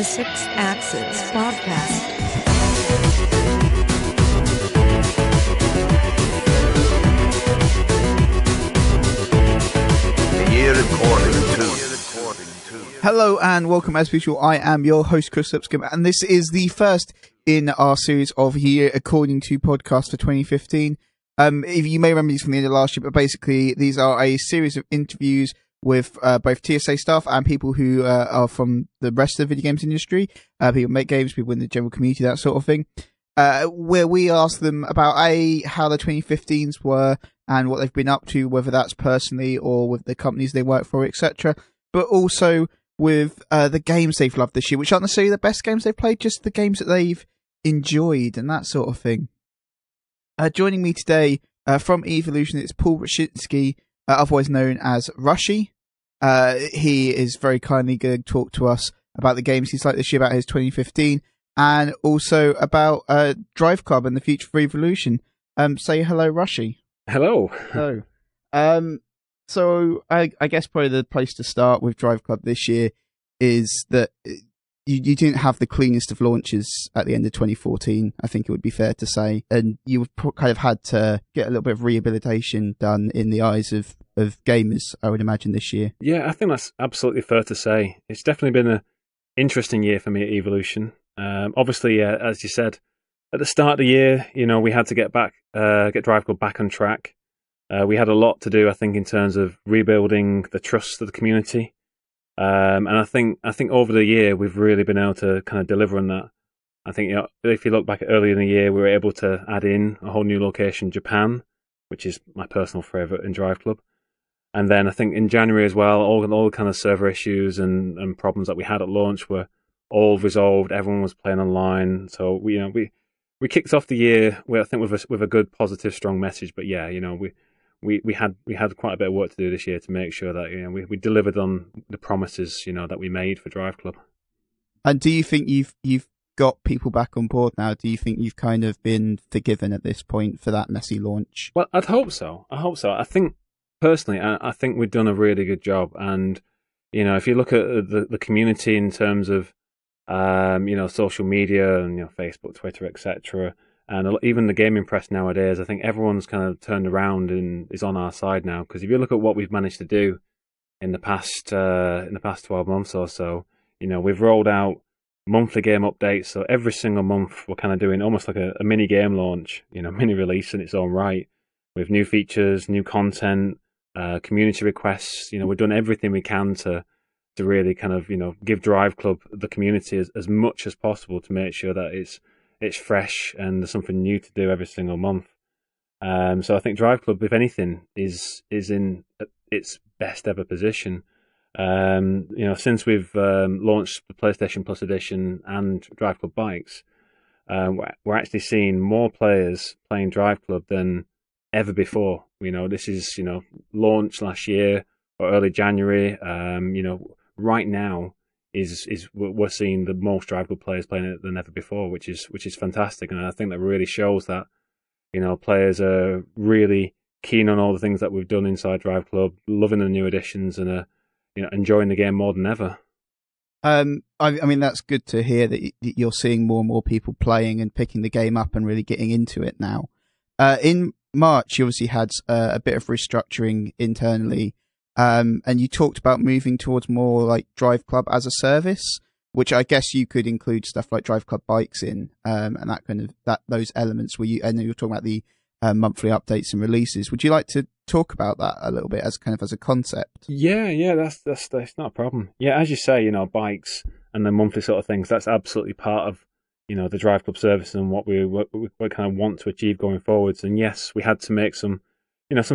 TheSixthAxis podcast. Hello and welcome as usual. I am your host Kris, and this is the first in our series of Year According to podcast for 2015. If you may remember these from the end of last year, but basically these are a series of interviews with both TSA staff and people who are from the rest of the video games industry, people who make games, people in the general community, that sort of thing, where we ask them about how the 2015s were and what they've been up to, whether that's personally or with the companies they work for, etc. But also with the games they've loved this year, which aren't necessarily the best games they've played, just the games that they've enjoyed and that sort of thing. Joining me today from Evolution, it's Paul Rustchynsky, otherwise known as Rushy. He is very kindly going to talk to us about the games he's liked this year, about his 2015, and also about DriveClub and the future for Evolution. Say hello, Rushy. Hello. Hello. So I guess probably the place to start with DriveClub this year is that you didn't have the cleanest of launches at the end of 2014, I think it would be fair to say, and you kind of had to get a little bit of rehabilitation done in the eyes of gamers, I would imagine, this year. Yeah, I think that's absolutely fair to say. It's definitely been an interesting year for me at Evolution. Obviously, as you said, at the start of the year, we had to get DriveClub back on track. We had a lot to do, I think, in terms of rebuilding the trust of the community. And I think over the year, we've really been able to kind of deliver on that. I think, if you look back earlier in the year, we were able to add in a whole new location, Japan, which is my personal favourite in DriveClub. And then I think in January as well, all the kind of server issues and problems that we had at launch were all resolved. Everyone was playing online. So, we kicked off the year, I think, with a good, positive, strong message. But yeah, we had quite a bit of work to do this year to make sure that we delivered on the promises that we made for DriveClub. And do you think you've got people back on board now? Do you think you've kind of been forgiven at this point for that messy launch? Well, I'd hope so. I think personally, I think we've done a really good job. And if you look at the community in terms of social media and Facebook, Twitter, etc. And even the gaming press nowadays, I think everyone's kind of turned around and is on our side now. Because if you look at what we've managed to do in the past 12 months or so, we've rolled out monthly game updates. So every single month, we're kind of doing almost like a mini game launch, mini release in its own right, with new features, new content, community requests. We've done everything we can to really kind of give DriveClub the community as much as possible to make sure that it's fresh and there's something new to do every single month. So I think DriveClub, if anything, is in its best ever position. Since we've launched the PlayStation Plus edition and DriveClub Bikes, we're actually seeing more players playing DriveClub than ever before. This is launch last year or early January. Right now we're seeing the most DriveClub players playing it than ever before, which is fantastic, and I think that really shows that players are really keen on all the things that we've done inside DriveClub, loving the new additions, and enjoying the game more than ever. I mean, that's good to hear that you're seeing more and more people playing and picking the game up and really getting into it now. In March, you obviously had a bit of restructuring internally, and you talked about moving towards more like DriveClub as a service, which I guess you could include stuff like DriveClub Bikes in, and that kind of those elements where and then you're talking about the monthly updates and releases. Would you like to talk about that a little bit as a concept? Yeah, that's not a problem. Yeah, as you say, bikes and the monthly sort of things, that's absolutely part of the DriveClub service and what we kind of want to achieve going forwards. And yes, we had to make some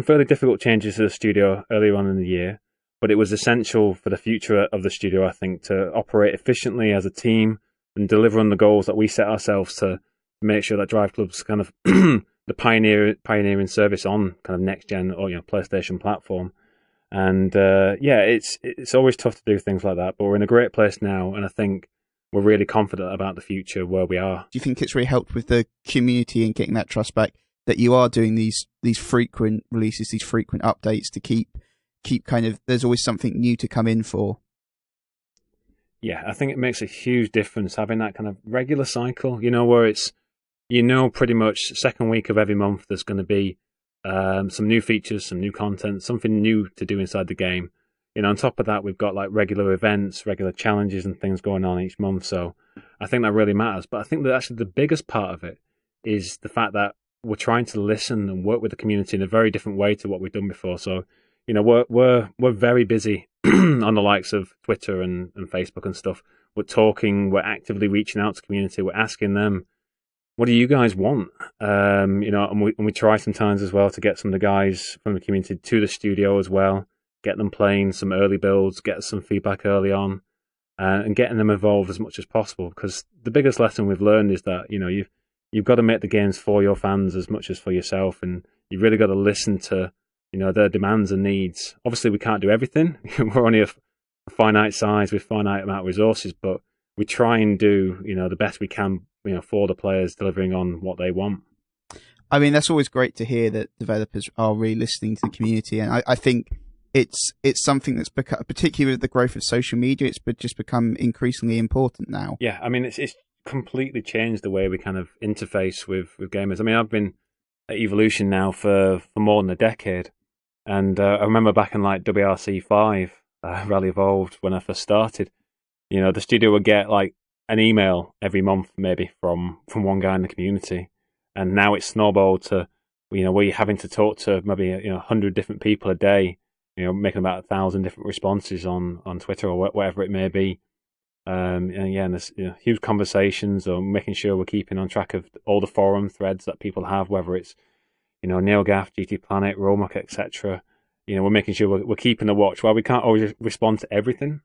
fairly difficult changes to the studio earlier on in the year, but it was essential for the future of the studio, I think, to operate efficiently as a team and deliver on the goals that we set ourselves to make sure that DriveClub's kind of the pioneering service on kind of next gen or PlayStation platform. And it's always tough to do things like that, but we're in a great place now, and I think we're really confident about the future where we are. Do you think it's really helped with the community and getting that trust back that you are doing these frequent releases, these frequent updates to keep kind of, there's always something new to come in for? yeah, I think it makes a huge difference having that kind of regular cycle, where it's, pretty much second week of every month there's going to be some new features, some new content, something new to do inside the game. On top of that, we've got like regular events, regular challenges and things going on each month. So I think that really matters. But I think that actually the biggest part of it is the fact that we're trying to listen and work with the community in a very different way to what we've done before. So, we're very busy on the likes of Twitter and Facebook and stuff. We're talking, we're actively reaching out to the community. We're asking them, what do you guys want? And we try sometimes as well to get some of the guys from the community to the studio as well, get them playing some early builds, get some feedback early on, and getting them involved as much as possible. Because the biggest lesson we've learned is that, you've got to make the games for your fans as much as for yourself, and you've really got to listen to, their demands and needs. Obviously, we can't do everything. We're only a finite size with finite amount of resources, but we try and do, the best we can, for the players, delivering on what they want. I mean, that's always great to hear that developers are really listening to the community, and I think it's something that's become, particularly with the growth of social media, it's just become increasingly important now. Yeah, I mean, it's completely changed the way we kind of interface with gamers. I mean, I've been at Evolution now for more than a decade, and I remember back in like WRC 5, Rally Evolved, when I first started, the studio would get like an email every month maybe from one guy in the community, and now it's snowballed to, where you're having to talk to maybe 100 different people a day, making about 1,000 different responses on Twitter or whatever it may be. And there's huge conversations, or making sure we're keeping on track of all the forum threads that people have, whether it's NeoGAF, GT Planet, Romuck, etc. We're making sure we're keeping the watch. While we can't always respond to everything,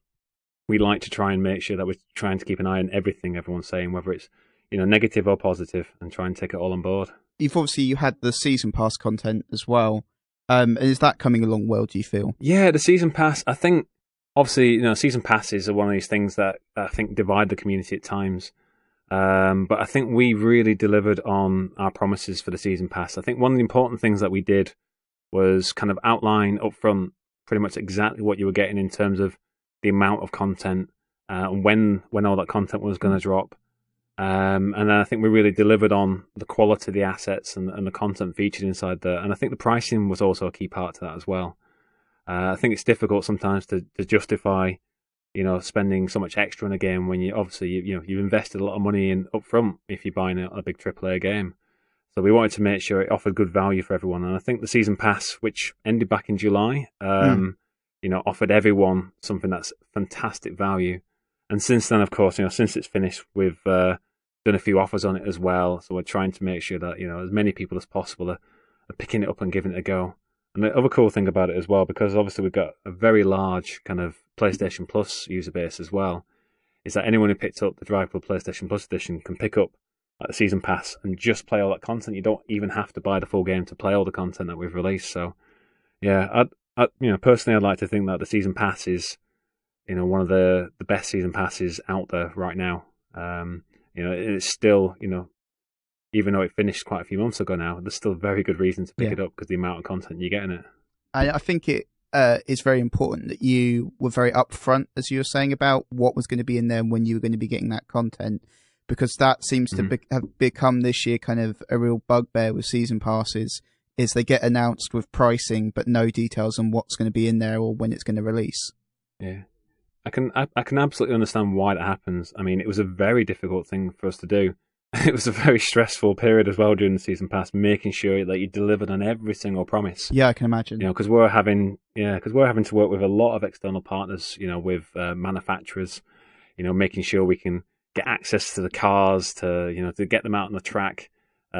we like to try and make sure that we're trying to keep an eye on everything everyone's saying, whether it's negative or positive, and try and take it all on board. You had the season pass content as well. Is that coming along well, do you feel? Yeah, the season pass, I think, obviously, season passes are one of these things that I think divide the community at times. But I think we really delivered on our promises for the season pass. I think one of the important things that we did was kind of outline up front pretty much exactly what you were getting in terms of the amount of content, and when all that content was going to drop. And then I think we really delivered on the quality of the assets and the content featured inside there. And I think the pricing was also a key part to that as well. I think it's difficult sometimes to justify, spending so much extra in a game when you've invested a lot of money in up front if you're buying a big AAA game. So we wanted to make sure it offered good value for everyone. And I think the season pass, which ended back in July, offered everyone something that's fantastic value. And since then, of course, since it's finished, we've done a few offers on it as well. So we're trying to make sure that, as many people as possible are picking it up and giving it a go. And the other cool thing about it as well, because obviously we've got a very large kind of PlayStation Plus user base as well, is that anyone who picked up the DriveClub PlayStation Plus edition can pick up the season pass and just play all that content. You don't even have to buy the full game to play all the content that we've released. So, yeah, personally, I'd like to think that the season pass is, one of the best season passes out there right now. It's still, even though it finished quite a few months ago now, there's still very good reason to pick it up because the amount of content you get in it. I think it is very important that you were very upfront, as you were saying, about what was going to be in there and when you were going to be getting that content, because that seems to have become this year kind of a real bugbear with season passes, is they get announced with pricing but no details on what's going to be in there or when it's going to release. Yeah. I can absolutely understand why that happens. I mean, it was a very difficult thing for us to do. It was a very stressful period as well during the season pass, making sure that you delivered on every single promise. Yeah, I can imagine. Because we're having to work with a lot of external partners. With manufacturers. Making sure we can get access to the cars to get them out on the track,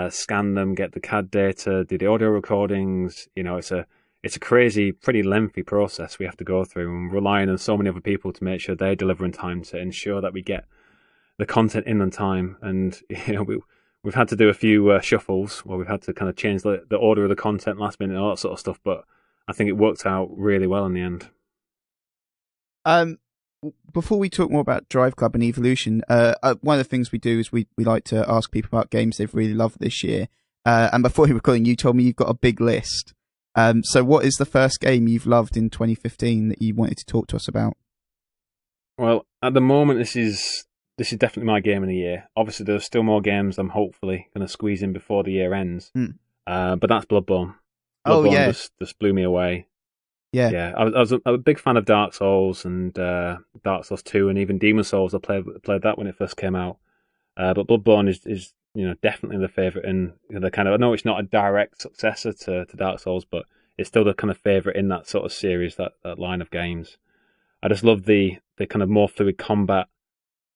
scan them, get the CAD data, do the audio recordings. It's a crazy, pretty lengthy process we have to go through, and relying on so many other people to make sure they deliver in time to ensure that we get the content in on time. And we've had to do a few shuffles where we've had to kind of change the order of the content last minute and all that sort of stuff, but I think it worked out really well in the end. Before we talk more about DriveClub and Evolution, one of the things we do is we like to ask people about games they've really loved this year. And before you were calling, you told me you've got a big list. So what is the first game you've loved in 2015 that you wanted to talk to us about? Well, at the moment, this is definitely my game of the year. Obviously, there's still more games I'm hopefully going to squeeze in before the year ends. But that's Bloodborne. Oh Bloodborne yeah, just blew me away. yeah, Yeah, I was a big fan of Dark Souls and Dark Souls 2 and even Demon Souls. I played that when it first came out. But Bloodborne is definitely the favourite in the kind of. I know it's not a direct successor to Dark Souls, but it's still the kind of favourite in that sort of series, that line of games. I just love the kind of more fluid combat.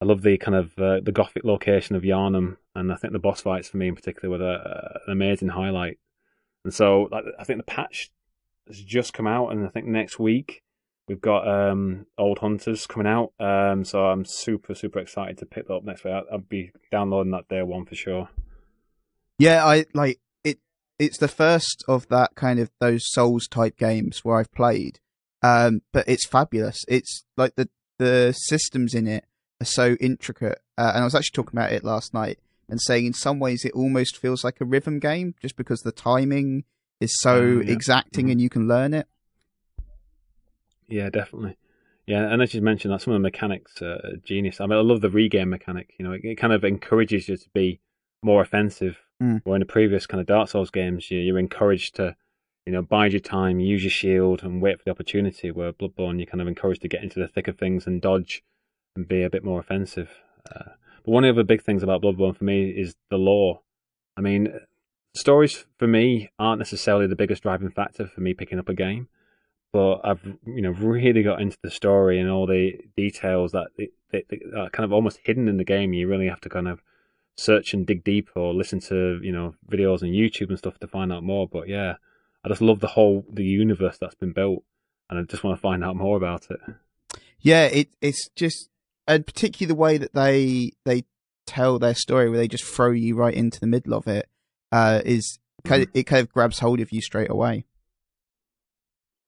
I love the kind of the gothic location of Yharnam, and I think the boss fights for me in particular were an amazing highlight. And so I think the patch has just come out, and I think next week we've got Old Hunters coming out. So I'm super excited to pick that up next week. I'll be downloading that day one for sure. yeah. I like it. It's the first of that kind of those Souls type games where I've played. But it's fabulous. It's like the systems in it are so intricate. And I was actually talking about it last night and saying in some ways it almost feels like a rhythm game just because the timing is so exacting and you can learn it. Yeah, definitely. Yeah, and as you mentioned, that some of the mechanics are genius. I mean, I love the regame mechanic. It kind of encourages you to be more offensive. Where in the previous kind of Dark Souls games, you're encouraged to bide your time, use your shield, and wait for the opportunity. Where Bloodborne, you're kind of encouraged to get into the thick of things and dodge and be a bit more offensive. But one of the big things about Bloodborne for me is the lore. I mean, stories for me aren't necessarily the biggest driving factor for me picking up a game, but I've really got into the story and all the details that are kind of almost hidden in the game. You really have to kind of search and dig deep or listen to videos on YouTube and stuff to find out more. But yeah, I just love the universe that's been built, and I just want to find out more about it. Yeah, it's just, and particularly the way that they tell their story, where they just throw you right into the middle of it, is it kind of grabs hold of you straight away.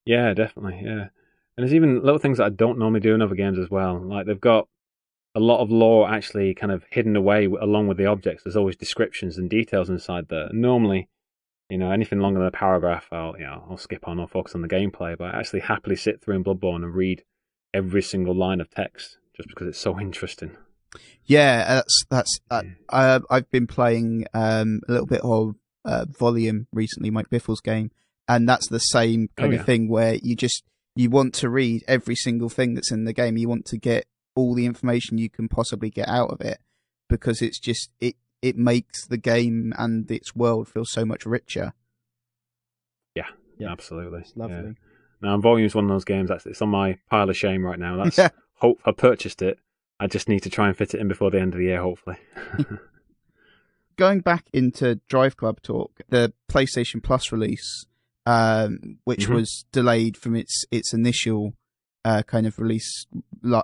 Yeah, definitely. Yeah, and there's even little things that I don't normally do in other games as well. Like they've got a lot of lore actually kind of hidden away along with the objects. There's always descriptions and details inside there. Normally, anything longer than a paragraph, I'll skip on or focus on the gameplay. But I actually happily sit through in Bloodborne and read every single line of text just because it's so interesting. Yeah, I've been playing a little bit of Volume recently, Mike Biffle's game, and that's the same kind of thing where you want to read every single thing that's in the game. You want to get all the information you can possibly get out of it, because it's just it makes the game and its world feel so much richer. Yeah, absolutely. It's lovely. Yeah. Now, Volume's one of those games it's on my pile of shame right now. That's hope I purchased it. I just need to try and fit it in before the end of the year, hopefully. Going back into DriveClub talk, the PlayStation Plus release, which was delayed from its initial kind of release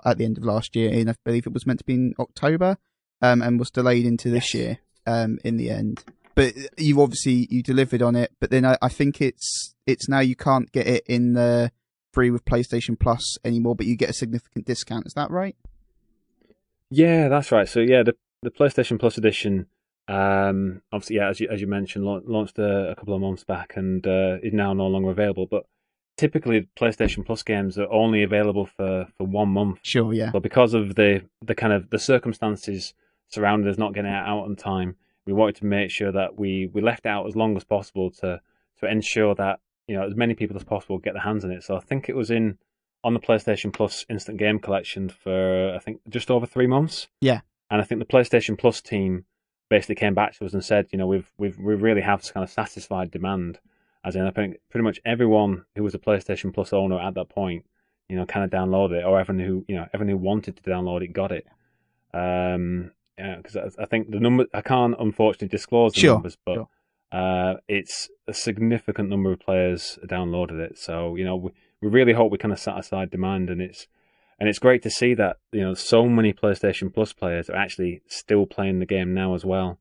at the end of last year, and I believe it was meant to be in October, and was delayed into this year in the end. But you delivered on it, but then I think it's now you can't get it in the free with PlayStation Plus anymore, but you get a significant discount. Is that right? Yeah, that's right. So yeah, the PlayStation Plus edition, obviously, yeah, as you mentioned, launched a couple of months back and is now no longer available. But typically, PlayStation Plus games are only available for 1 month. Sure, yeah. But because of the kind of the circumstances surrounding us not getting it out on time, we wanted to make sure that we left it out as long as possible to ensure that as many people as possible get their hands on it. So I think it was on the PlayStation Plus Instant Game Collection for I think just over 3 months. Yeah, and I think the PlayStation Plus team basically came back to us and said, we really have kind of satisfied demand. As in, I think pretty much everyone who was a PlayStation Plus owner at that point, kind of downloaded it, or everyone who wanted to download it got it. Because I think the number, I can't unfortunately disclose the numbers, but it's a significant number of players downloaded it. So we really hope we kind of satisfy demand, and it's great to see that so many PlayStation Plus players are actually still playing the game now as well.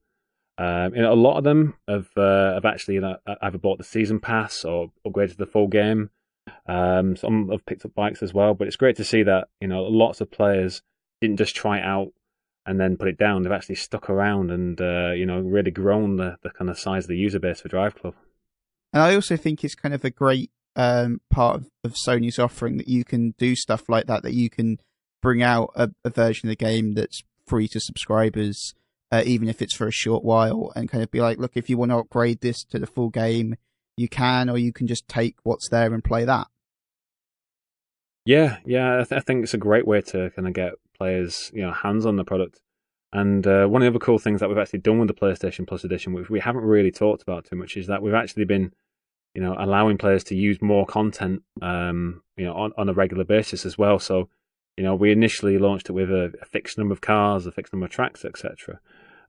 A lot of them have actually either bought the season pass or upgraded the full game. Some have picked up bikes as well, but it's great to see that lots of players didn't just try it out and then put it down. They've actually stuck around and really grown the kind of size of the user base for DriveClub. And I also think it's kind of a great part of Sony's offering that you can do stuff like that you can bring out a version of the game that's free to subscribers, even if it's for a short while, and kind of be like, look, if you want to upgrade this to the full game, you can, or you can just take what's there and play that. Yeah, I think it's a great way to kind of get players, hands on the product. And one of the other cool things that we've actually done with the PlayStation Plus edition, which we haven't really talked about too much, is that we've actually been, allowing players to use more content, on a regular basis as well. So, we initially launched it with a fixed number of cars, a fixed number of tracks, etc.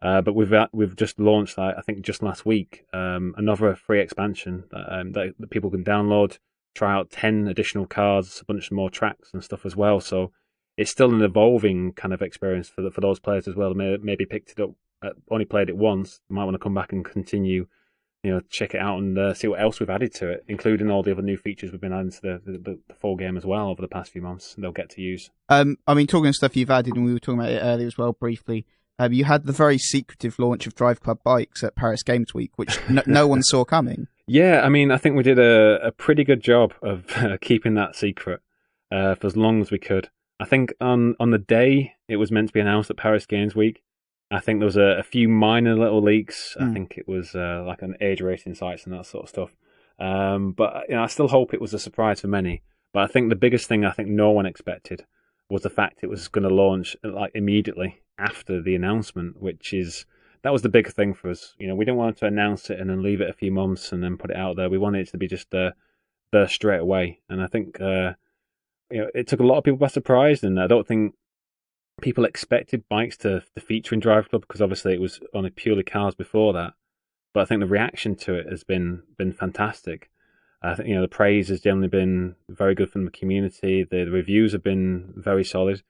But we've just launched, I think, just last week, another free expansion that people can download, try out 10 additional cars, a bunch more tracks and stuff as well. So it's still an evolving kind of experience for those players as well. Maybe picked it up, only played it once, might want to come back and continue, check it out and see what else we've added to it, including all the other new features we've been adding to the full game as well over the past few months. They'll get to use. Talking of stuff you've added, and we were talking about it earlier as well briefly. You had the very secretive launch of DriveClub bikes at Paris Games Week, which no one saw coming. Yeah, I think we did a pretty good job of keeping that secret for as long as we could. I think on the day it was meant to be announced at Paris Games Week, I think there was a few minor little leaks. I think it was like an age rating sites and that sort of stuff. But I still hope it was a surprise for many. But I think the biggest thing I think no one expected was the fact it was going to launch like immediately after the announcement, that was the big thing for us. We didn't want to announce it and then leave it a few months and then put it out there. We wanted it to be just there straight away. And I think it took a lot of people by surprise, and I don't think people expected bikes to feature in DriveClub, because obviously it was only purely cars before that. But I think the reaction to it has been fantastic. I think the praise has generally been very good from the community. The reviews have been very solid.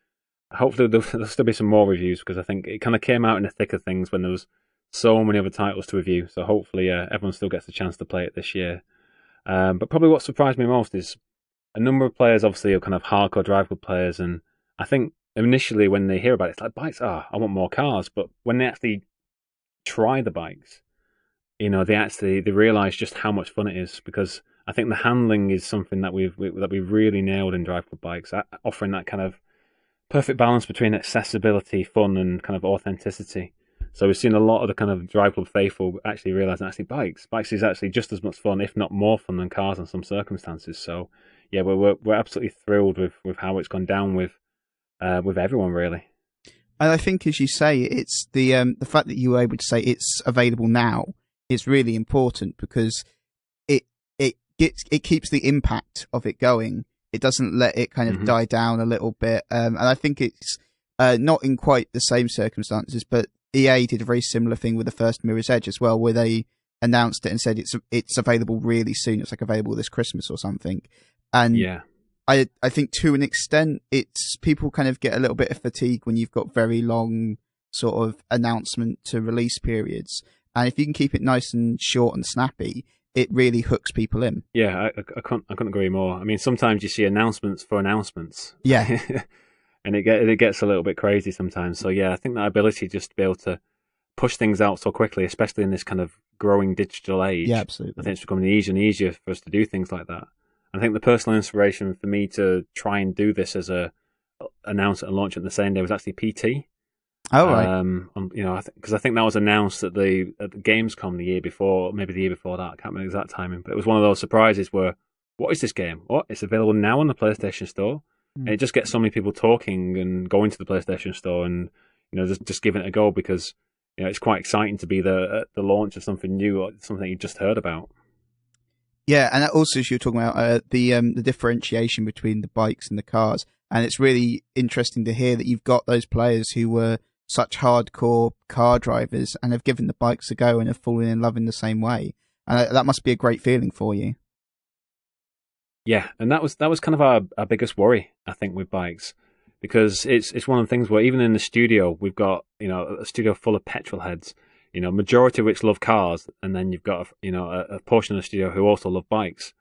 Hopefully there'll still be some more reviews, because I think it kind of came out in the thick of things when there was so many other titles to review. So hopefully everyone still gets a chance to play it this year. But probably what surprised me most is a number of players obviously are kind of hardcore DriveClub players, and I think initially when they hear about it, it's like, bikes, I want more cars. But when they actually try the bikes, they realise just how much fun it is, because I think the handling is something that we've really nailed in DriveClub bikes, offering that kind of perfect balance between accessibility, fun, and kind of authenticity. So we've seen a lot of the kind of DriveClub faithful actually realise that actually bikes is actually just as much fun, if not more fun, than cars in some circumstances. So yeah, we're absolutely thrilled with how it's gone down with everyone, really. And I think, as you say, it's the fact that you were able to say it's available now is really important, because it keeps the impact of it going. It doesn't let it kind of die down a little bit. And I think it's not in quite the same circumstances, but EA did a very similar thing with the first Mirror's Edge as well, where they announced it and said it's available really soon. It's like available this Christmas or something. And yeah, I think to an extent, it's people kind of get a little bit of fatigue when you've got very long sort of announcement to release periods. And if you can keep it nice and short and snappy, it really hooks people in. Yeah, I couldn't agree more. I mean, sometimes you see announcements for announcements. Yeah. And it gets a little bit crazy sometimes. So yeah, I think that ability just to be able to push things out so quickly, especially in this kind of growing digital age. Yeah, absolutely. I think it's becoming easier and easier for us to do things like that. I think the personal inspiration for me to try and do this as announce it and launch it the same day was actually PT. Oh, right. Because I think that was announced at the Gamescom the year before, maybe the year before that. I can't remember the exact timing, but it was one of those surprises where, what is this game? What? It's available now on the PlayStation Store? And it just gets so many people talking and going to the PlayStation Store and just giving it a go, because it's quite exciting to be the launch of something new or something you just heard about. Yeah, and also, as you were talking about the differentiation between the bikes and the cars, and it's really interesting to hear that you've got those players who were such hardcore car drivers and have given the bikes a go and have fallen in love in the same way, and that must be a great feeling for you. Yeah, and that was kind of our biggest worry, I think, with bikes, because it's one of the things where even in the studio we've got a studio full of petrol heads, majority of which love cars, and then you've got a portion of the studio who also love bikes,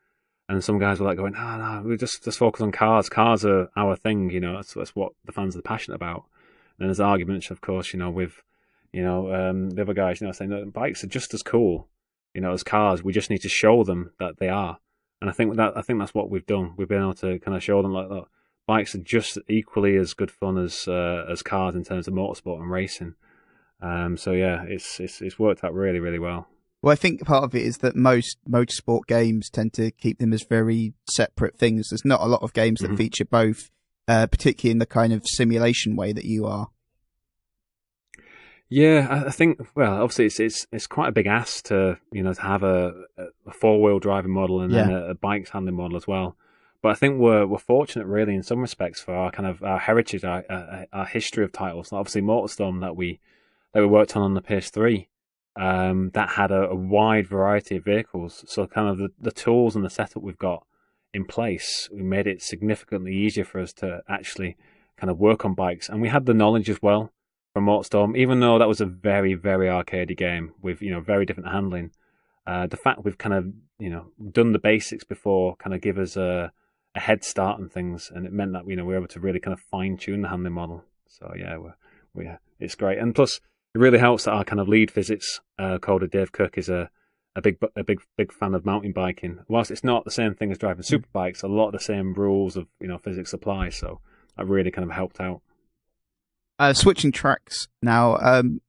and some guys were like going, no, we just focus on cars. Cars are our thing, that's what the fans are passionate about. And there's arguments, of course, with the other guys, saying that bikes are just as cool, as cars. We just need to show them that they are. And I think that's what we've done. We've been able to kind of show them like, look, bikes are just equally as good fun as cars in terms of motorsport and racing. So yeah, it's worked out really, really well. Well, I think part of it is that most motorsport games tend to keep them as very separate things. There's not a lot of games that feature both, particularly in the kind of simulation way that you are. Yeah, I think, well, obviously it's quite a big ask to, to have a four-wheel driving model and then a bikes handling model as well. But I think we're fortunate, really, in some respects, for our kind of our heritage, our history of titles. Obviously, MotorStorm that we worked on the PS3, that had a wide variety of vehicles. So kind of the tools and the setup we've got in place, we made it significantly easier for us to actually kind of work on bikes. And we had the knowledge as well from MotorStorm, even though that was a very, very arcadey game with, very different handling. The fact we've kind of, done the basics before kind of give us a head start on things. And it meant that, we were able to really kind of fine tune the handling model. So yeah, it's great. And plus, it really helps that our kind of lead physics coder, Dave Kirk, is a big fan of mountain biking. Whilst it's not the same thing as driving superbikes, a lot of the same rules of physics apply. So that really kind of helped out. Switching tracks now,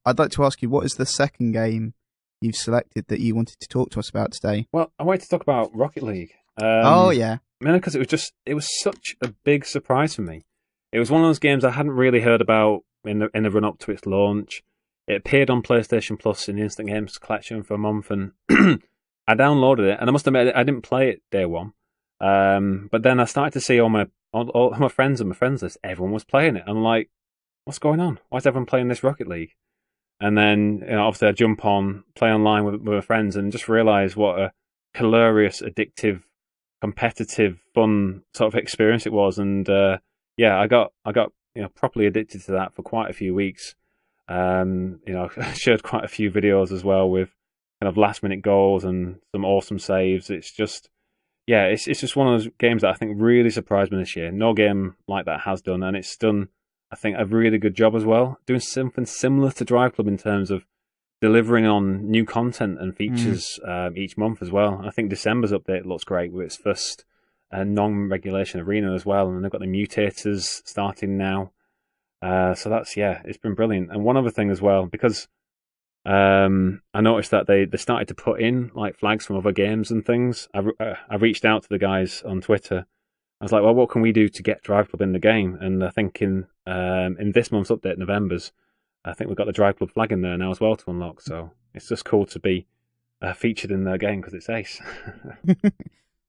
I'd like to ask you, what is the second game you've selected that you wanted to talk to us about today? Well, I wanted to talk about Rocket League. Oh yeah, mainly because it was such a big surprise for me. It was one of those games I hadn't really heard about in the run up to its launch. It appeared on PlayStation Plus in the Instant Games collection for a month, and I downloaded it. And I must admit, I didn't play it day one. But then I started to see all my friends on my friends list, everyone was playing it. I'm like, what's going on? Why is everyone playing this Rocket League? And then, obviously I jump on, play online with my friends, and just realise what a hilarious, addictive, competitive, fun sort of experience it was. And I got properly addicted to that for quite a few weeks. I shared quite a few videos as well with kind of last minute goals and some awesome saves. It's just, it's just one of those games that I think really surprised me this year. No game like that has done, and it's done, I think, a really good job as well, doing something similar to DriveClub in terms of delivering on new content and features each month as well. I think December's update looks great with its first non-regulation arena as well, and they've got the mutators starting now. So that's, it's been brilliant. And one other thing as well, because I noticed that they started to put in like flags from other games and things. I reached out to the guys on Twitter. I was like, well, what can we do to get DriveClub in the game? And I think in this month's update, November's, I think we've got the DriveClub flag in there now as well to unlock. So it's just cool to be featured in the game because it's ace.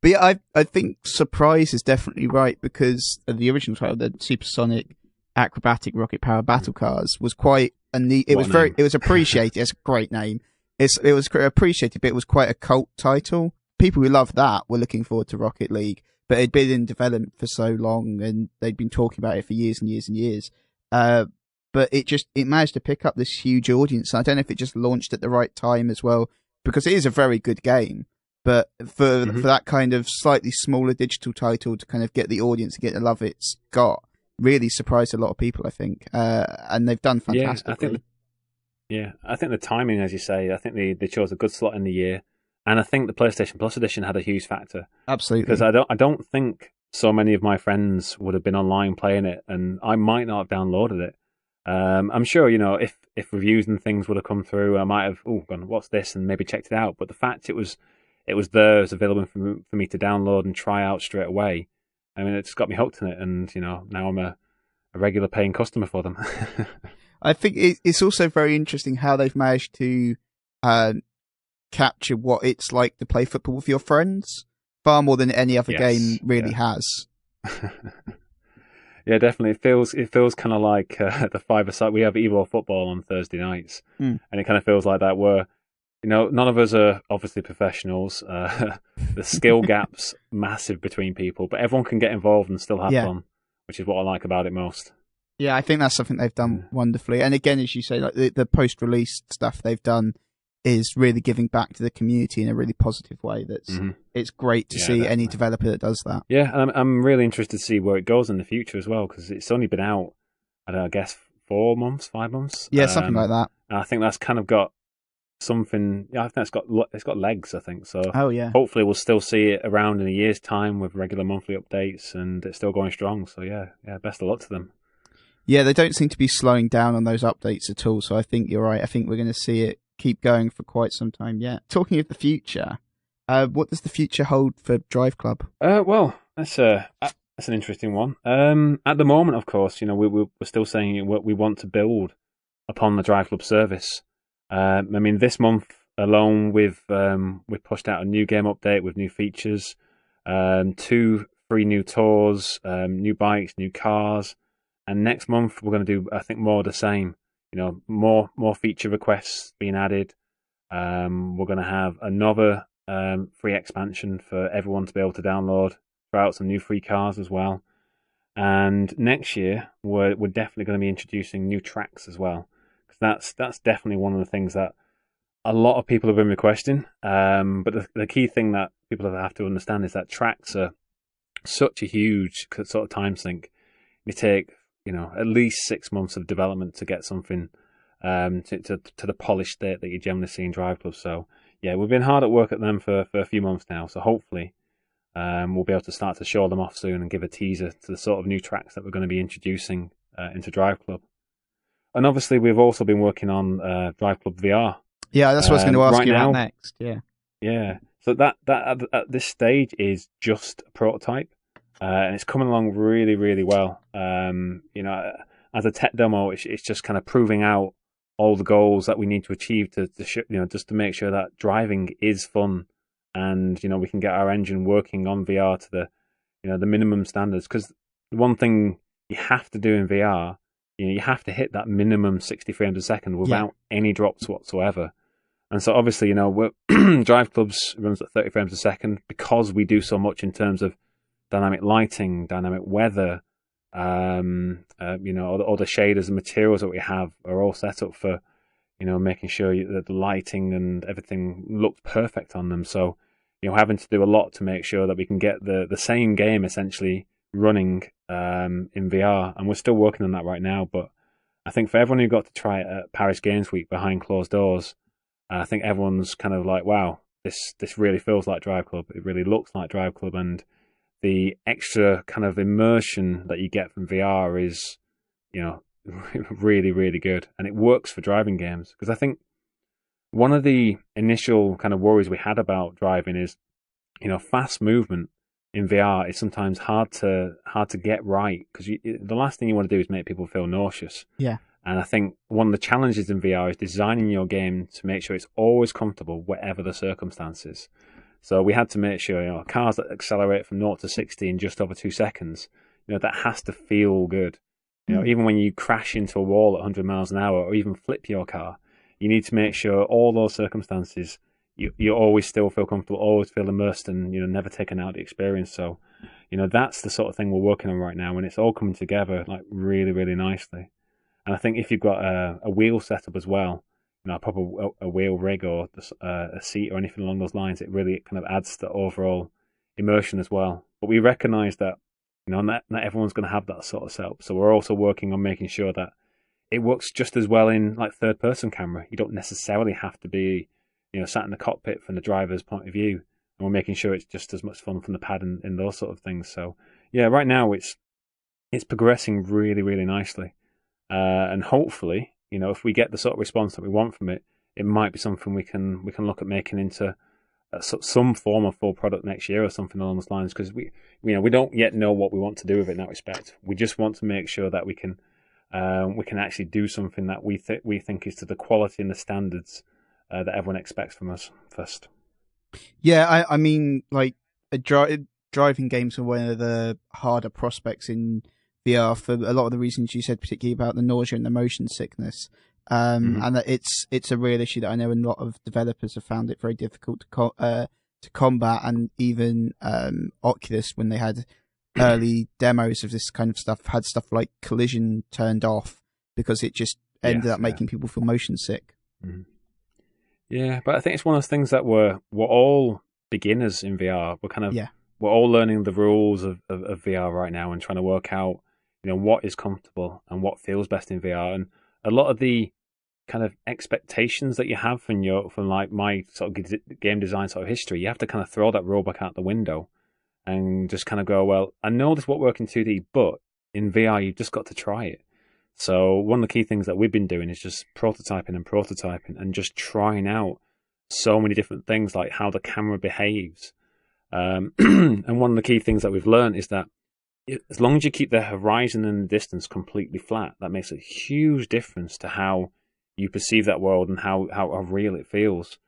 But yeah, I think surprise is definitely right, because the original title, the Supersonic Acrobatic Rocket Power Battle Cars, was quite a neat. It was appreciated. It's a great name. It was appreciated, but it was quite a cult title. People who loved that were looking forward to Rocket League, but it'd been in development for so long, and they'd been talking about it for years and years and years. But it managed to pick up this huge audience. I don't know if it just launched at the right time as well, because it is a very good game. But for that kind of slightly smaller digital title to kind of get the audience to get the love it's got, really surprised a lot of people, I think. And they've done fantastically. I think the timing, as you say, I think they chose a good slot in the year. And I think the PlayStation Plus edition had a huge factor. Absolutely. Because I don't think so many of my friends would have been online playing it, and I might not have downloaded it. I'm sure, if reviews and things would have come through, I might have gone, what's this, and maybe checked it out. But the fact it was there, it was available for me to download and try out straight away. I mean, it just got me hooked in it, and now I'm a regular paying customer for them. I think it's also very interesting how they've managed to capture what it's like to play football with your friends, far more than any other game really has. Yeah, definitely. It feels kind of like the five-a-side. We have Evo football on Thursday nights, and it kind of feels like that. Where none of us are obviously professionals. The skill gap's massive between people, but everyone can get involved and still have fun, which is what I like about it most. Yeah, I think that's something they've done wonderfully. And again, as you say, like the post-release stuff they've done is really giving back to the community in a really positive way. It's great to see definitely. Any developer that does that. Yeah, and I'm really interested to see where it goes in the future as well, because it's only been out, I guess 4 months, 5 months. Yeah, something like that. I think that's kind of got something. Yeah, I think it's got legs. I think so. Oh yeah. Hopefully, we'll still see it around in a year's time with regular monthly updates, and it's still going strong. So yeah, best of luck to them. Yeah, they don't seem to be slowing down on those updates at all. So I think you're right. I think we're going to see it keep going for quite some time yet. Talking of the future, what does the future hold for DriveClub? Well, that's an interesting one. At the moment, of course, we're still saying we want to build upon the DriveClub service. I mean, this month alone, we've pushed out a new game update with new features, 2 free new tours, new bikes, new cars, and next month we're going to do, I think, more of the same. More feature requests being added. We're going to have another free expansion for everyone to be able to download. Try out some new free cars as well. And next year we're definitely going to be introducing new tracks as well, because that's definitely one of the things that a lot of people have been requesting. But the key thing that people have to understand is that tracks are such a huge sort of time sink. You take at least 6 months of development to get something to the polished state that you generally see in DriveClub. So yeah, we've been hard at work at them for a few months now. So hopefully we'll be able to start to show them off soon and give a teaser to the sort of new tracks that we're going to be introducing into DriveClub. And obviously we've also been working on DriveClub VR. Yeah, that's what I was going to ask right you now, about next. Yeah. So that at this stage is just a prototype. And it's coming along really, really well. As a tech demo, it's just kind of proving out all the goals that we need to achieve just to make sure that driving is fun, and we can get our engine working on VR to the minimum standards. Because the one thing you have to do in VR, you have to hit that minimum 60 frames a second without any drops whatsoever. And so obviously, DriveClubs runs at 30 frames a second because we do so much in terms of dynamic lighting, dynamic weather, all the shaders and materials that we have are all set up for, making sure that the lighting and everything looks perfect on them. So, having to do a lot to make sure that we can get the same game essentially running in VR, and we're still working on that right now. But I think for everyone who got to try it at Paris Games Week behind closed doors, I think everyone's kind of like, wow, this really feels like DriveClub. It really looks like DriveClub, and the extra kind of immersion that you get from VR is, really, really good. And it works for driving games. Because I think one of the initial kind of worries we had about driving is, fast movement in VR is sometimes hard to get right. Because the last thing you want to do is make people feel nauseous. Yeah. And I think one of the challenges in VR is designing your game to make sure it's always comfortable, whatever the circumstances. So we had to make sure, cars that accelerate from 0 to 60 in just over 2 seconds, that has to feel good. Even when you crash into a wall at 100 miles an hour or even flip your car, you need to make sure all those circumstances, you always still feel comfortable, always feel immersed, and, never taken out of the experience. So, that's the sort of thing we're working on right now, and it's all coming together like really, really nicely. And I think if you've got a wheel setup as well, a proper a wheel rig or a seat or anything along those lines, it really kind of adds to overall immersion as well. But we recognise that not everyone's going to have that sort of setup, so we're also working on making sure that it works just as well in like third person camera. You don't necessarily have to be sat in the cockpit from the driver's point of view, and we're making sure it's just as much fun from the pad and those sort of things. So yeah, right now it's progressing really, really nicely, and hopefully, if we get the sort of response that we want from it, it might be something we can look at making into some form of full product next year or something along those lines. Because we don't yet know what we want to do with it in that respect. We just want to make sure that we can actually do something that we think is to the quality and the standards that everyone expects from us first. Yeah, I mean, like driving games are one of the harder prospects in VR for a lot of the reasons you said, particularly about the nausea and the motion sickness, and that it's a real issue that I know a lot of developers have found it very difficult to combat, and even Oculus, when they had early demos of this kind of stuff, had stuff like collision turned off because it just ended up making people feel motion sick. Mm-hmm. Yeah, but I think it's one of those things that we're all beginners in VR. We're all learning the rules of VR right now and trying to work out what is comfortable and what feels best in VR. And a lot of the kind of expectations that you have from like my sort of game design sort of history, you have to kind of throw that rollback out the window and just kind of go, well, I know this won't work in 2D, but in VR, you've just got to try it. So one of the key things that we've been doing is just prototyping and just trying out so many different things, like how the camera behaves. And one of the key things that we've learned is that as long as you keep the horizon and the distance completely flat, that makes a huge difference to how you perceive that world and how real it feels,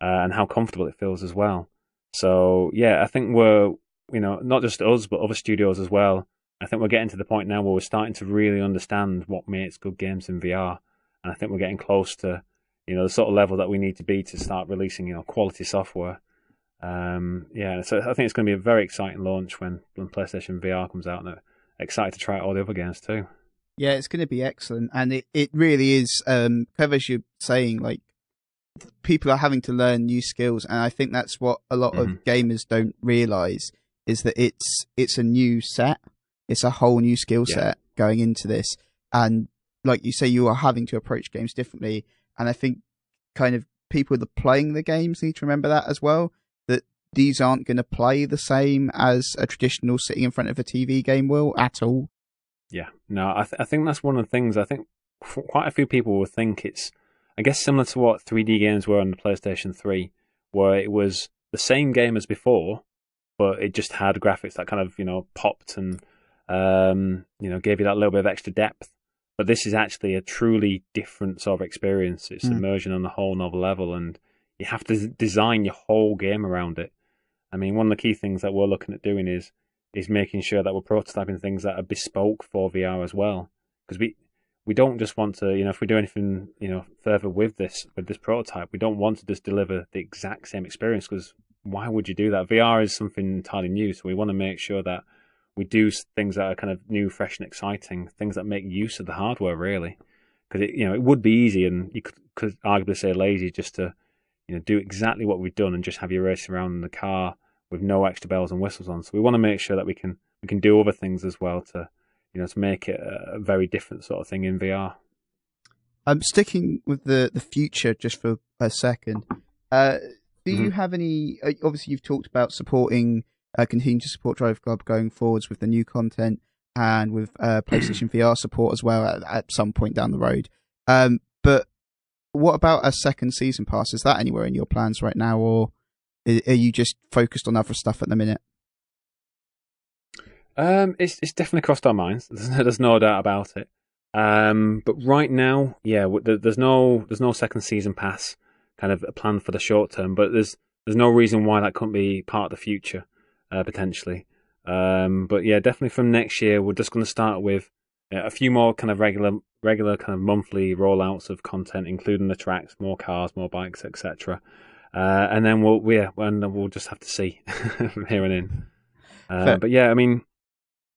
and how comfortable it feels as well. So yeah, I think we're, not just us, but other studios as well. I think we're getting to the point now where we're starting to really understand what makes good games in VR. And I think we're getting close to, the sort of level that we need to be to start releasing, quality software. So I think it's going to be a very exciting launch when PlayStation VR comes out, and I'm excited to try out all the other games too. Yeah, it's going to be excellent. And it really is, clever as you're saying, like, people are having to learn new skills. And I think that's what a lot of gamers don't realize, is that it's a new set. It's a whole new skill set going into this. And like you say, you are having to approach games differently. And I think kind of people that are playing the games need to remember that as well, that these aren't going to play the same as a traditional sitting in front of a TV game will at all. Yeah, no, I think that's one of the things. I think quite a few people will think it's, I guess, similar to what 3D games were on the PlayStation 3, where it was the same game as before, but it just had graphics that kind of, popped and, gave you that little bit of extra depth. But this is actually a truly different sort of experience. It's immersion on a whole novel level, and you have to design your whole game around it. I mean, one of the key things that we're looking at doing is making sure that we're prototyping things that are bespoke for VR as well. Because we don't just want to, if we do anything, further with this prototype, we don't want to just deliver the exact same experience, because why would you do that? VR is something entirely new, so we want to make sure that we do things that are kind of new, fresh, and exciting, things that make use of the hardware, really. Because it would be easy, and you could arguably say lazy, just to do exactly what we've done and just have you race around in the car with no extra bells and whistles on. So we want to make sure that we can do other things as well to to make it a very different sort of thing in VR. I'm sticking with the future just for a second. Do you have any? Obviously, you've talked about supporting. Continue to support DriveClub going forwards with the new content and with PlayStation VR support as well at some point down the road. But what about a second season pass? Is that anywhere in your plans right now, or are you just focused on other stuff at the minute? It's definitely crossed our minds. There's no doubt about it. But right now, there's no second season pass kind of a plan for the short term. But there's no reason why that couldn't be part of the future. Potentially. But yeah, definitely from next year, we're just going to start with a few more kind of regular kind of monthly rollouts of content, including the tracks, more cars, more bikes, etc. And then we'll just have to see from here on in. But yeah, I mean,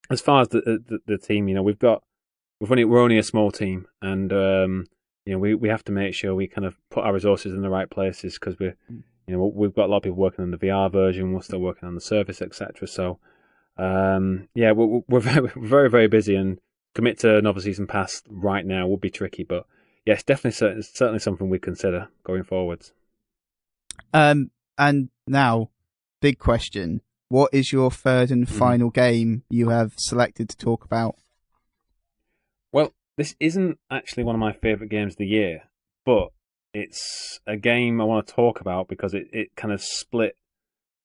as far as the team, we're only a small team, and we have to make sure we kind of put our resources in the right places, because we've got a lot of people working on the VR version. We're still working on the service, etc. So, we're very, very busy, and commit to another season pass right now would be tricky. But yes, definitely, certainly something we consider going forwards. And now, big question: what is your third and final game you have selected to talk about? Well, this isn't actually one of my favourite games of the year, but it's a game I want to talk about because it kind of split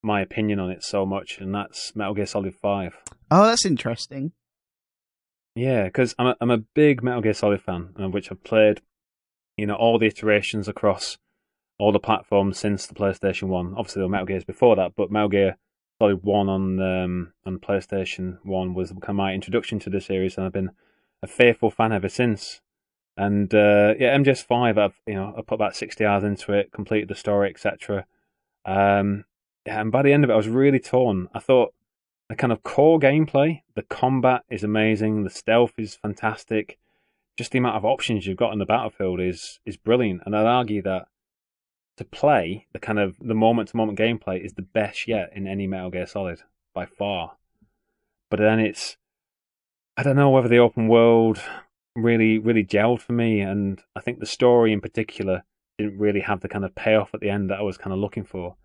my opinion on it so much, and that's Metal Gear Solid 5. Oh, that's interesting. Yeah, because I'm a big Metal Gear Solid fan, which I've played, all the iterations across all the platforms since the PlayStation 1. Obviously, there were Metal Gears before that, but Metal Gear Solid 1 on PlayStation 1 was kind of my introduction to the series, and I've been a faithful fan ever since. And MGS5, I put about 60 hours into it, completed the story, etc. And by the end of it, I was really torn. I thought the kind of core gameplay, the combat is amazing, the stealth is fantastic. Just the amount of options you've got on the battlefield is brilliant. And I'd argue that to play, the moment-to-moment gameplay is the best yet in any Metal Gear Solid, by far. But then I don't know whether the open world really, really gelled for me. And I think the story in particular didn't really have the kind of payoff at the end that I was kind of looking for.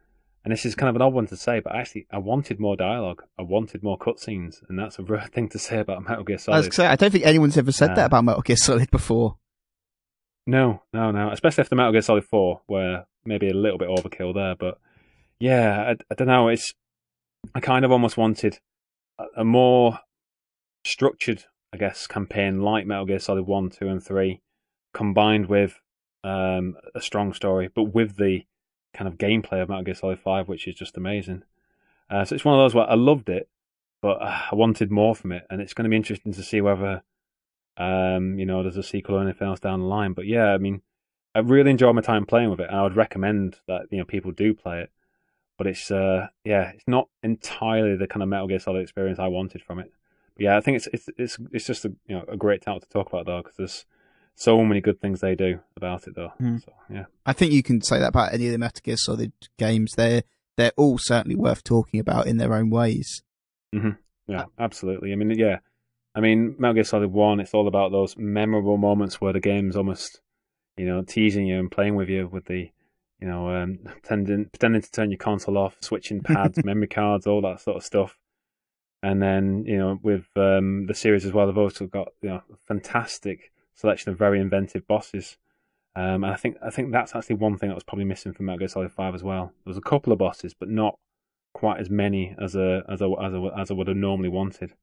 And this is kind of an odd one to say, but actually, I wanted more dialogue. I wanted more cutscenes, and that's a rare thing to say about Metal Gear Solid. I was gonna say, I don't think anyone's ever said that about Metal Gear Solid before. No. Especially after Metal Gear Solid 4, where maybe a little bit overkill there. But yeah, I don't know. I kind of almost wanted a more structured, I guess, campaign like Metal Gear Solid 1, 2, and 3, combined with a strong story, but with the kind of gameplay of Metal Gear Solid 5, which is just amazing. So it's one of those where I loved it, but I wanted more from it, and it's going to be interesting to see whether there's a sequel or anything else down the line. But yeah, I mean, I really enjoyed my time playing with it, and I would recommend that people do play it. But it's it's not entirely the kind of Metal Gear Solid experience I wanted from it. But yeah, I think it's just a great title to talk about though, because there's so many good things they do about it though. So yeah, I think you can say that about any of the Metal Gear Solid games. They're all certainly worth talking about in their own ways. Mm-hmm. Yeah, absolutely. I mean, Metal Gear Solid 1, it's all about those memorable moments where the game's almost, teasing you and playing with you with the, pretending to turn your console off, switching pads, memory cards, all that sort of stuff. And then, with the series as well, they've also got, a fantastic selection of very inventive bosses. And I think that's actually one thing that was probably missing from Metal Gear Solid 5 as well. There was a couple of bosses, but not quite as many as I would have normally wanted.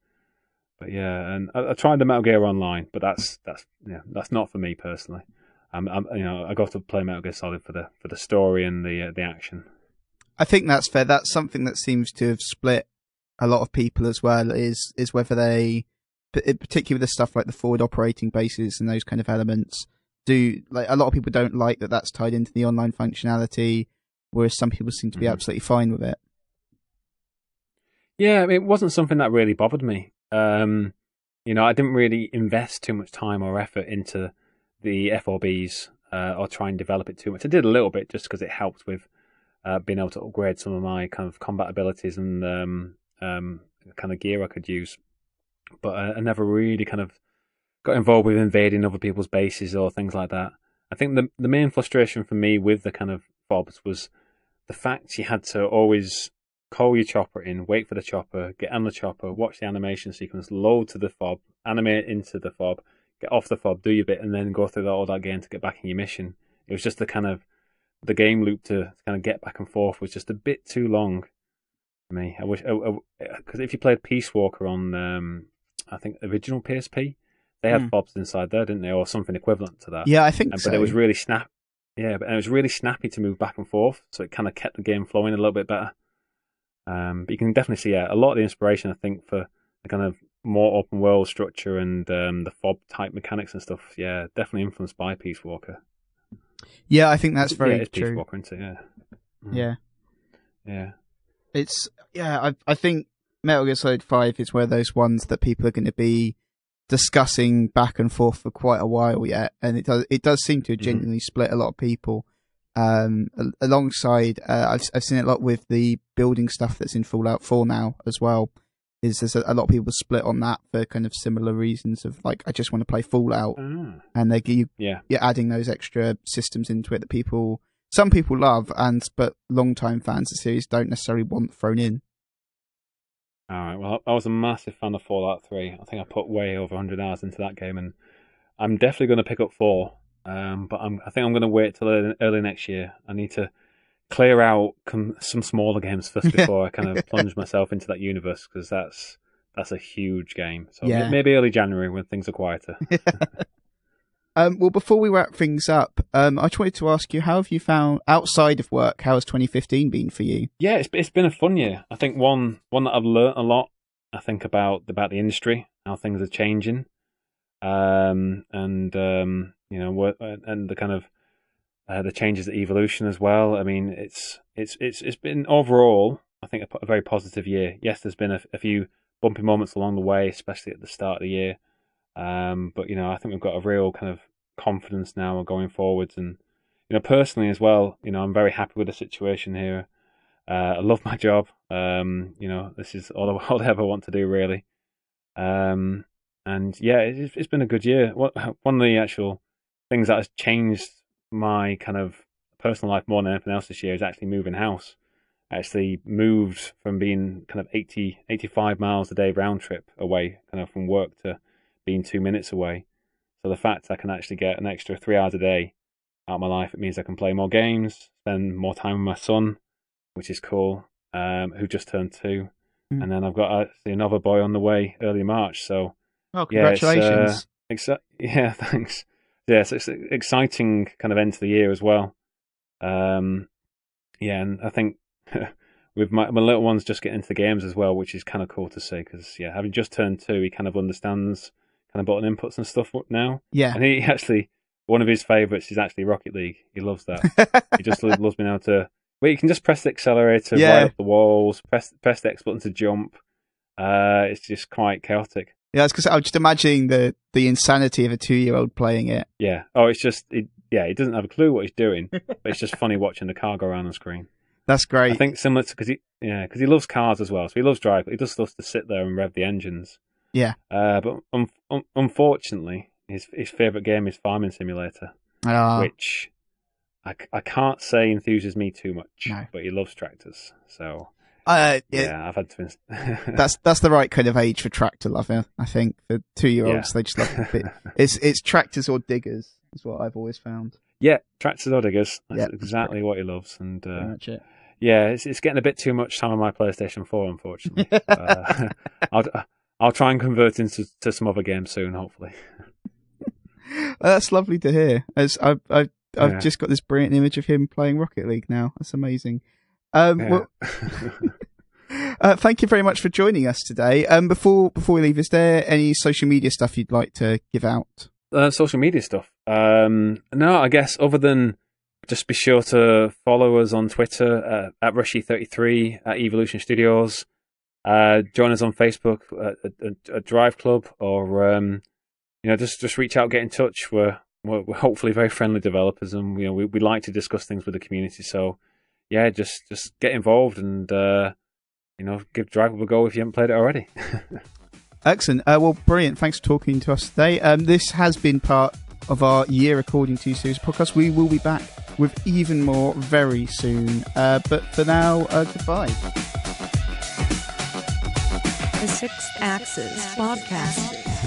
But yeah, and I tried the Metal Gear Online, but that's not for me personally. I got to play Metal Gear Solid for the story and the action. I think that's fair. That's something that seems to have split a lot of people as well. Is whether they, particularly with the stuff like the forward operating bases and those kind of elements, a lot of people don't like that that's tied into the online functionality, whereas some people seem to be absolutely fine with it. Yeah, it wasn't something that really bothered me. I didn't really invest too much time or effort into the FOBs or try and develop it too much. I did a little bit just because it helped with being able to upgrade some of my kind of combat abilities and kind of gear I could use. But I never really kind of got involved with invading other people's bases or things like that. I think the main frustration for me with the kind of FOBs was the fact you had to always call your chopper in, wait for the chopper, get on the chopper, watch the animation sequence, load to the fob, animate into the fob, get off the fob, do your bit, and then go through all that again to get back in your mission. It was just the game loop to kind of get back and forth was just a bit too long for me. I wish, because if you played Peace Walker on, I think original PSP, they had fobs inside there, didn't they, or something equivalent to that? Yeah, I think so. But it was really Yeah, but it was really snappy to move back and forth, so it kind of kept the game flowing a little bit better. But you can definitely see a lot of the inspiration, I think, for the kind of more open world structure and the fob type mechanics and stuff. Yeah, definitely influenced by Peace Walker. Yeah, I think that's very it's true. Peace Walker, isn't it? Yeah. I think Metal Gear Solid 5 is one of those ones that people are going to be discussing back and forth for quite a while yet, and it does seem to genuinely split a lot of people. Alongside, I've seen it a lot with the building stuff that's in Fallout 4 now as well. There's a lot of people split on that for kind of similar reasons of like, I just want to play Fallout, and you're adding those extra systems into it that some people love, but long-time fans of the series don't necessarily want thrown in. All right, well, I was a massive fan of Fallout 3. I think I put way over 100 hours into that game, and I'm definitely going to pick up 4. But I think I'm going to wait till early next year. I need to clear out some smaller games first before I kind of plunge myself into that universe, because that's a huge game. So maybe early January when things are quieter. Well, before we wrap things up, I just wanted to ask you, how have you found, outside of work, how has 2015 been for you? Yeah, it's been a fun year. I think one that I've learnt a lot, I think, about the industry, how things are changing, and the kind of the changes at Evolution as well. I mean, it's been overall, I think, a very positive year. Yes, there's been a few bumpy moments along the way, especially at the start of the year. But I think we've got a real kind of confidence now going forwards, and personally as well, I'm very happy with the situation here. I love my job. This is all I ever want to do, really. And yeah, it's been a good year. One of the actual things that has changed my kind of personal life more than anything else this year is actually moving house. I actually moved from being kind of 85 miles a day round trip away, kind of from work, to being 2 minutes away. So the fact I can actually get an extra 3 hours a day out of my life, it means I can play more games, spend more time with my son, which is cool, who just turned 2. And then I've got another boy on the way early March. So congratulations. Yeah, thanks. Yeah, so it's an exciting kind of end to the year as well. And I think with my little one's just getting into the games as well, which is kind of cool to see, because having just turned 2, he kind of understands kind of button inputs and stuff now. Yeah. And he actually, one of his favourites is actually Rocket League. He loves that. He just loves being able to, you can just press the accelerator, right up the walls, press the X button to jump. It's just quite chaotic. Yeah, it's because I was just imagining the insanity of a 2-year-old playing it. Yeah. Oh, it's just, he doesn't have a clue what he's doing, but it's just funny watching the car go around the screen. That's great. I think similar to, because he loves cars as well, so he loves drive. He just loves to sit there and rev the engines. Yeah. But unfortunately, his favourite game is Farming Simulator, which I can't say enthuses me too much, but he loves tractors. So I've had to. that's the right kind of age for tractor lover, I think. For 2-year-olds, they just love it. It's tractors or diggers, is what I've always found. Yeah, tractors or diggers. That's exactly what he loves, and pretty much it. Yeah, it's getting a bit too much time on my PlayStation 4, unfortunately. I'll try and convert into some other games soon, hopefully. That's lovely to hear. As I've just got this brilliant image of him playing Rocket League now. That's amazing. Well, thank you very much for joining us today. Before we leave, is there any social media stuff you'd like to give out? Social media stuff? No, I guess other than just be sure to follow us on Twitter at Rushy33 at Evolution Studios. Join us on Facebook at DriveClub, or just reach out, get in touch. We're hopefully very friendly developers, and we like to discuss things with the community. So yeah, just get involved and give DriveClub a go if you haven't played it already. Excellent. Well, brilliant. Thanks for talking to us today. This has been part of our Year According to series podcast. We will be back with even more very soon. But for now, goodbye. The Sixth Axis podcast.